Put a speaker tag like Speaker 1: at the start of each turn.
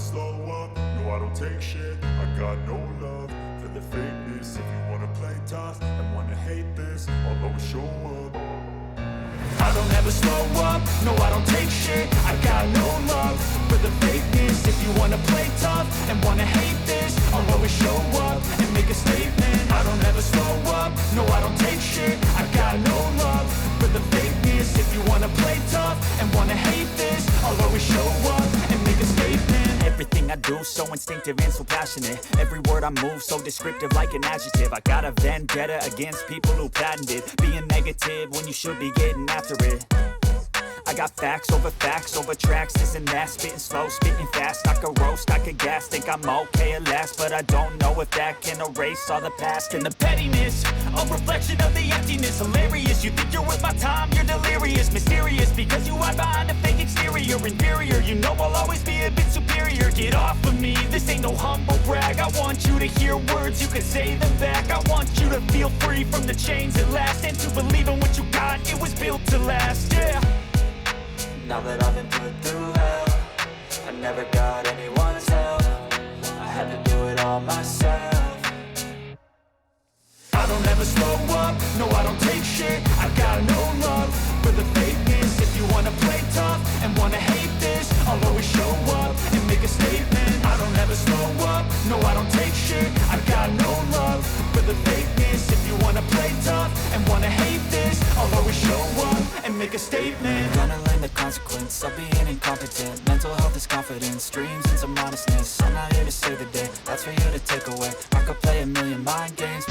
Speaker 1: slow up, no I don't take shit. I got no love for the fakeness. If you wanna play tough and wanna hate this, I'll always show up. I don't ever slow up, no I don't take shit. I got no love for the fakeness. If you wanna play tough and wanna hate this, I'll always show up and make a statement. I don't ever slow up, no I don't take shit. I got no love for the fakeness. If you wanna play tough and wanna hate this, I'll always show up and make a statement.
Speaker 2: Everything I do so instinctive and so passionate. Every word I move so descriptive like an adjective. I got a vendetta against people who patented being negative when you should be getting after it. I got facts over tracks, this and that. Spitting slow, spitting fast, I could roast, I could gas. Think I'm okay at last, but I don't know if that can erase all the past. And the pettiness, a reflection of the emptiness. Hilarious, you think you're worth my time, you're delirious. Mysterious, because you hide behind a fake exterior. Inferior, you know I'll always be a bit superior. Get off of me, this ain't no humble brag. I want you to hear words, you can say them back. I want you to feel free from the chains at last, and to believe in what you got, it was built to last, yeah.
Speaker 3: Now that I've been put through hell, I never got anyone's help. I had to do it all myself.
Speaker 1: I don't ever slow up, no I don't take shit. I got no love for the fakeness. If you wanna play tough and wanna hate this, I'll always show up and make a statement. I don't ever slow up, no I don't take shit. I got no love for the fakeness. If you wanna play tough and wanna hate this, I'll always show up and make a statement.
Speaker 3: Gonna learn the consequence of being incompetent. Mental health is confidence, dreams and some modestness. I'm not here to save the day, that's for you to take away.